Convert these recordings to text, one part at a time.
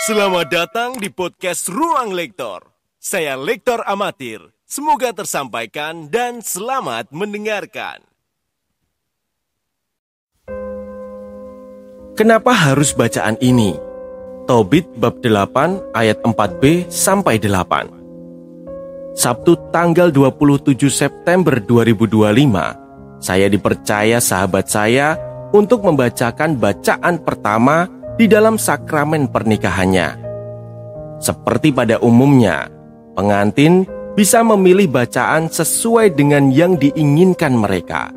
Selamat datang di podcast Ruang Lektor. Saya Lektor Amatir. Semoga tersampaikan dan selamat mendengarkan. Kenapa harus bacaan ini? Tobit bab 8 ayat 4b sampai 8. Sabtu tanggal 27 September 2025, saya dipercaya sahabat saya untuk membacakan bacaan pertama di dalam sakramen pernikahannya. Seperti pada umumnya, pengantin bisa memilih bacaan sesuai dengan yang diinginkan mereka.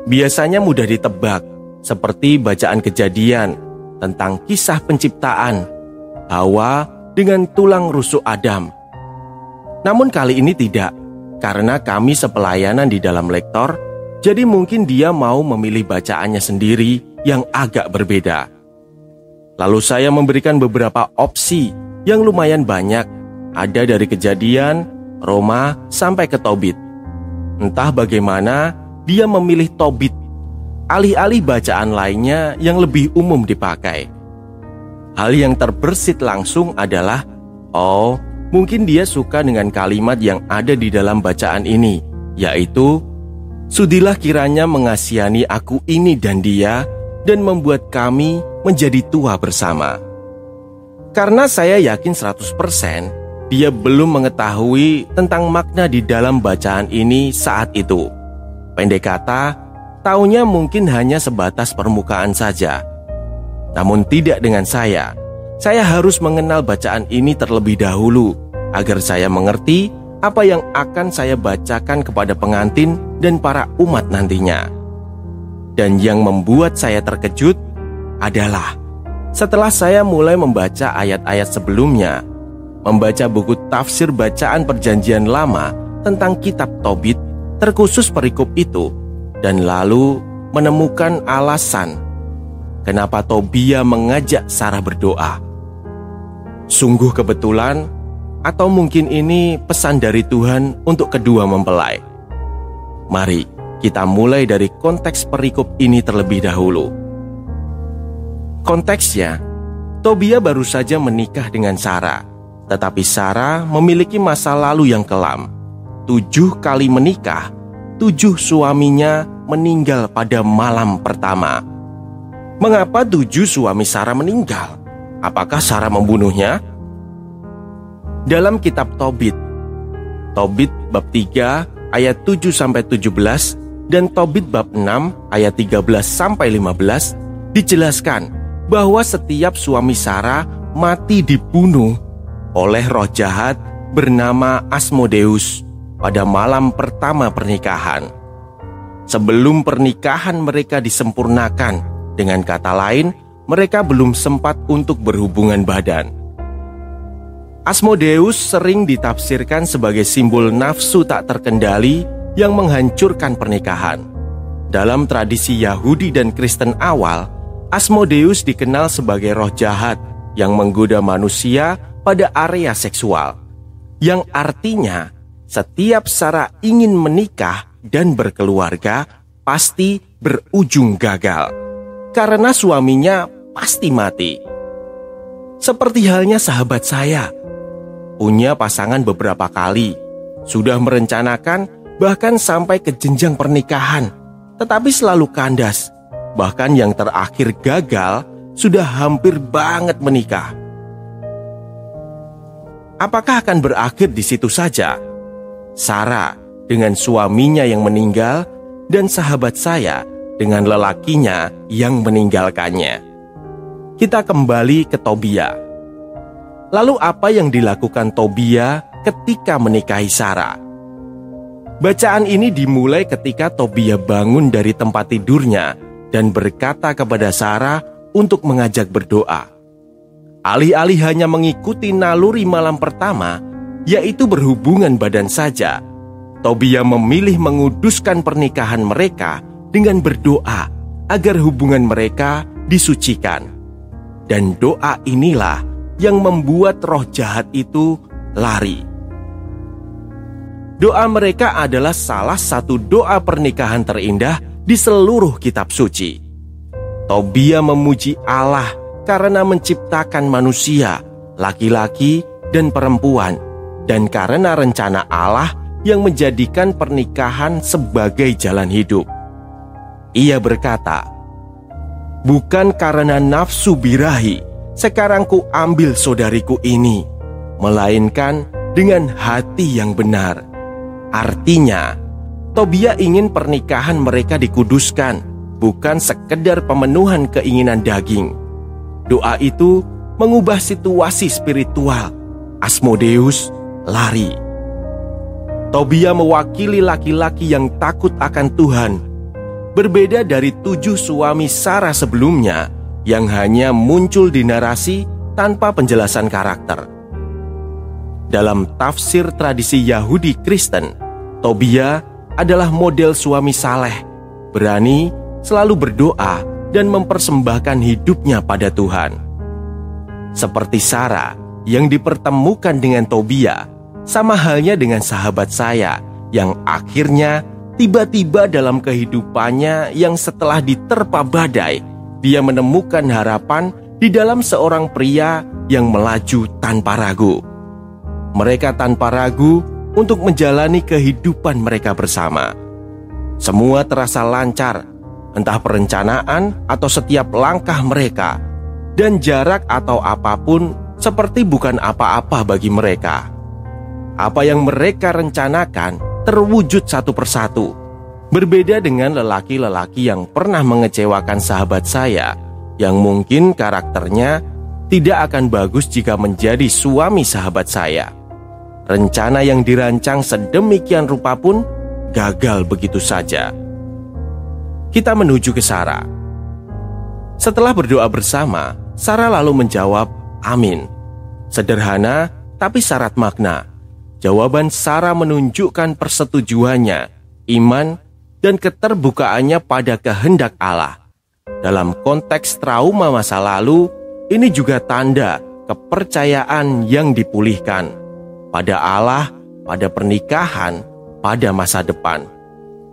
Biasanya mudah ditebak, seperti bacaan Kejadian tentang kisah penciptaan Hawa dengan tulang rusuk Adam. Namun kali ini tidak, karena kami sepelayanan di dalam lektor, jadi mungkin dia mau memilih bacaannya sendiri yang agak berbeda. Lalu saya memberikan beberapa opsi yang lumayan banyak, ada dari Kejadian, Roma, sampai ke Tobit. Entah bagaimana dia memilih Tobit, alih-alih bacaan lainnya yang lebih umum dipakai. Hal yang terbersit langsung adalah, oh, mungkin dia suka dengan kalimat yang ada di dalam bacaan ini, yaitu, "Sudilah kiranya mengasihani aku ini dan dia, dan membuat kami menjadi tua bersama." Karena saya yakin 100% dia belum mengetahui tentang makna di dalam bacaan ini saat itu. Pendek kata, taunya mungkin hanya sebatas permukaan saja. Namun tidak dengan saya. Saya harus mengenal bacaan ini terlebih dahulu agar saya mengerti apa yang akan saya bacakan kepada pengantin dan para umat nantinya. Dan yang membuat saya terkejut adalah setelah saya mulai membaca ayat-ayat sebelumnya, membaca buku tafsir bacaan Perjanjian Lama tentang kitab Tobit, terkhusus perikop itu, dan lalu menemukan alasan kenapa Tobia mengajak Sarah berdoa. Sungguh kebetulan, atau mungkin ini pesan dari Tuhan untuk kedua mempelai. Mari kita mulai dari konteks perikop ini terlebih dahulu. Konteksnya, Tobia baru saja menikah dengan Sarah, tetapi Sarah memiliki masa lalu yang kelam. 7 kali menikah, 7 suaminya meninggal pada malam pertama. Mengapa 7 suami Sarah meninggal? Apakah Sarah membunuhnya? Dalam kitab Tobit bab 3 ayat 7-17 dan Tobit bab 6 ayat 13-15 dijelaskan bahwa setiap suami Sarah mati dibunuh oleh roh jahat bernama Asmodeus pada malam pertama pernikahan. Sebelum pernikahan mereka disempurnakan, dengan kata lain, mereka belum sempat untuk berhubungan badan. Asmodeus sering ditafsirkan sebagai simbol nafsu tak terkendali yang menghancurkan pernikahan. Dalam tradisi Yahudi dan Kristen awal, Asmodeus dikenal sebagai roh jahat yang menggoda manusia pada area seksual, yang artinya setiap Sarah ingin menikah dan berkeluarga pasti berujung gagal, karena suaminya pasti mati. Seperti halnya sahabat saya, punya pasangan beberapa kali, sudah merencanakan bahkan sampai ke jenjang pernikahan, tetapi selalu kandas. Bahkan yang terakhir gagal, sudah hampir banget menikah. Apakah akan berakhir di situ saja? Sarah dengan suaminya yang meninggal, dan sahabat saya dengan lelakinya yang meninggalkannya. Kita kembali ke Tobia. Lalu apa yang dilakukan Tobia ketika menikahi Sarah? Bacaan ini dimulai ketika Tobia bangun dari tempat tidurnya dan berkata kepada Sarah untuk mengajak berdoa. Alih-alih hanya mengikuti naluri malam pertama, yaitu berhubungan badan saja, Tobia memilih menguduskan pernikahan mereka dengan berdoa agar hubungan mereka disucikan. Dan doa inilah yang membuat roh jahat itu lari. Doa mereka adalah salah satu doa pernikahan terindah di seluruh kitab suci. Tobia memuji Allah karena menciptakan manusia, laki-laki dan perempuan, dan karena rencana Allah yang menjadikan pernikahan sebagai jalan hidup. Ia berkata, "Bukan karena nafsu birahi, sekarang ku ambil saudariku ini, melainkan dengan hati yang benar." Artinya, Tobia ingin pernikahan mereka dikuduskan, bukan sekedar pemenuhan keinginan daging. Doa itu mengubah situasi spiritual. Asmodeus lari. Tobia mewakili laki-laki yang takut akan Tuhan. Berbeda dari 7 suami Sarah sebelumnya yang hanya muncul di narasi tanpa penjelasan karakter. Dalam tafsir tradisi Yahudi Kristen, Tobia adalah model suami saleh, berani, selalu berdoa, dan mempersembahkan hidupnya pada Tuhan. Seperti Sarah yang dipertemukan dengan Tobia, sama halnya dengan sahabat saya yang akhirnya tiba-tiba dalam kehidupannya yang setelah diterpa badai, dia menemukan harapan di dalam seorang pria yang melaju tanpa ragu. Mereka tanpa ragu untuk menjalani kehidupan mereka bersama. Semua terasa lancar, entah perencanaan atau setiap langkah mereka, dan jarak atau apapun seperti bukan apa-apa bagi mereka. Apa yang mereka rencanakan terwujud satu persatu. Berbeda dengan lelaki-lelaki yang pernah mengecewakan sahabat saya, yang mungkin karakternya tidak akan bagus jika menjadi suami sahabat saya. Rencana yang dirancang sedemikian rupa pun gagal begitu saja. Kita menuju ke Sarah. Setelah berdoa bersama, Sarah lalu menjawab, "Amin." Sederhana, tapi syarat makna. Jawaban Sarah menunjukkan persetujuannya, iman, dan keterbukaannya pada kehendak Allah. Dalam konteks trauma masa lalu, ini juga tanda kepercayaan yang dipulihkan pada Allah, pada pernikahan, pada masa depan.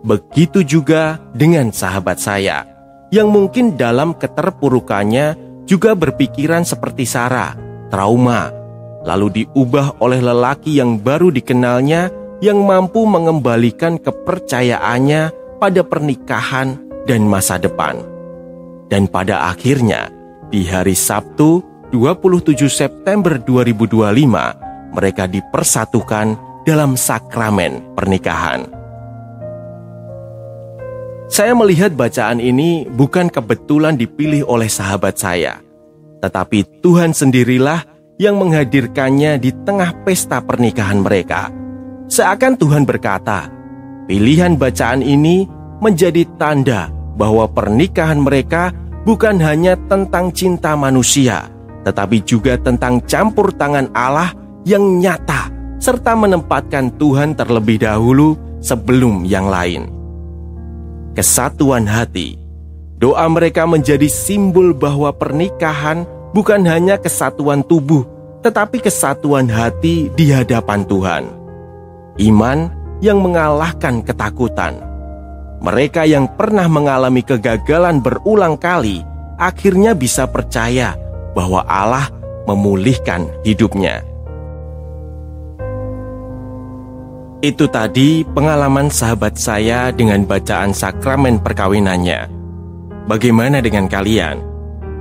Begitu juga dengan sahabat saya, yang mungkin dalam keterpurukannya juga berpikiran seperti Sarah, trauma, lalu diubah oleh lelaki yang baru dikenalnya yang mampu mengembalikan kepercayaannya pada pernikahan dan masa depan. Dan pada akhirnya, di hari Sabtu 27 September 2025, mereka dipersatukan dalam sakramen pernikahan. Saya melihat bacaan ini bukan kebetulan dipilih oleh sahabat saya, tetapi Tuhan sendirilah yang menghadirkannya di tengah pesta pernikahan mereka. Seakan Tuhan berkata, pilihan bacaan ini menjadi tanda bahwa pernikahan mereka bukan hanya tentang cinta manusia, tetapi juga tentang campur tangan Allah yang nyata, serta menempatkan Tuhan terlebih dahulu sebelum yang lain. Kesatuan hati. Doa mereka menjadi simbol bahwa pernikahan bukan hanya kesatuan tubuh, tetapi kesatuan hati di hadapan Tuhan. Iman yang mengalahkan ketakutan. Mereka yang pernah mengalami kegagalan berulang kali, akhirnya bisa percaya bahwa Allah memulihkan hidupnya. Itu tadi pengalaman sahabat saya dengan bacaan sakramen perkawinannya. Bagaimana dengan kalian?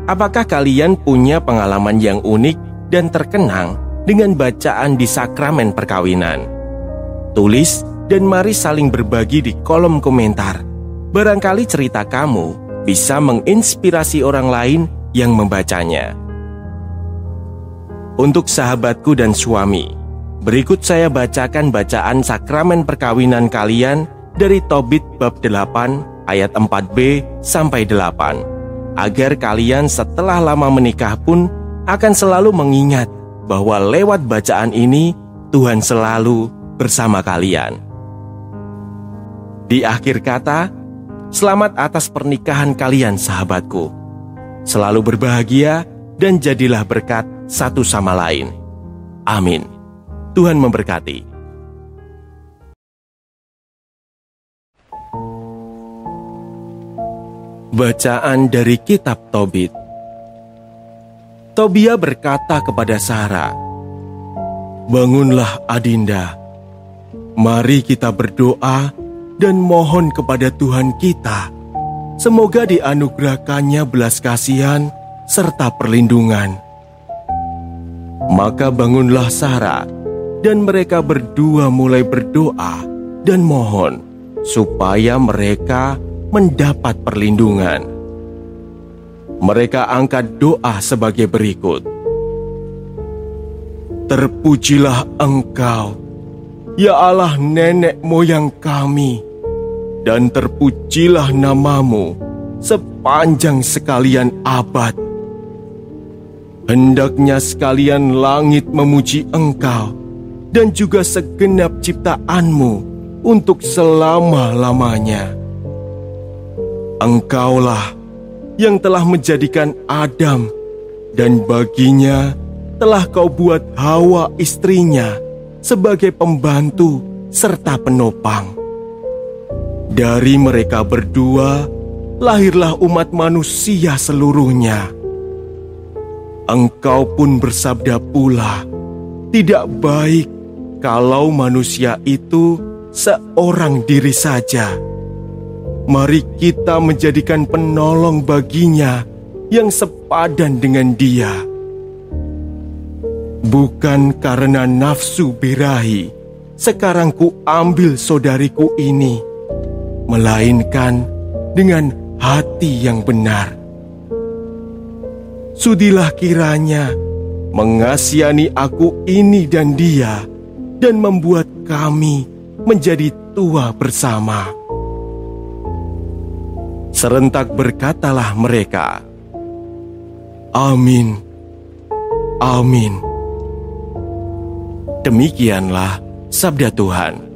Apakah kalian punya pengalaman yang unik dan terkenang dengan bacaan di sakramen perkawinan? Tulis dan mari saling berbagi di kolom komentar. Barangkali cerita kamu bisa menginspirasi orang lain yang membacanya. Untuk sahabatku dan suami, berikut saya bacakan bacaan sakramen perkawinan kalian dari Tobit bab 8 ayat 4b sampai 8, agar kalian setelah lama menikah pun akan selalu mengingat bahwa lewat bacaan ini Tuhan selalu bersama kalian. Di akhir kata, selamat atas pernikahan kalian sahabatku. Selalu berbahagia dan jadilah berkat satu sama lain. Amin. Tuhan memberkati. Bacaan dari Kitab Tobit. Tobia berkata kepada Sarah, "Bangunlah Adinda, mari kita berdoa dan mohon kepada Tuhan kita, semoga dianugerahkannya belas kasihan serta perlindungan." Maka bangunlah Sarah, dan mereka berdua mulai berdoa dan mohon supaya mereka mendapat perlindungan. Mereka angkat doa sebagai berikut. "Terpujilah Engkau, ya Allah nenek moyang kami, dan terpujilah namamu sepanjang sekalian abad. Hendaknya sekalian langit memuji Engkau, dan juga segenap ciptaanmu untuk selama-lamanya. Engkaulah yang telah menjadikan Adam, dan baginya telah Kau buat Hawa istrinya sebagai pembantu serta penopang. Dari mereka berdua lahirlah umat manusia seluruhnya. Engkau pun bersabda pula, tidak baik kalau manusia itu seorang diri saja. Mari kita menjadikan penolong baginya yang sepadan dengan dia. Bukan karena nafsu birahi, sekarang ku ambil saudariku ini, melainkan dengan hati yang benar. Sudilah kiranya mengasihani aku ini dan dia, dan membuat kami menjadi tua bersama." Serentak berkatalah mereka, "Amin, amin." Demikianlah sabda Tuhan.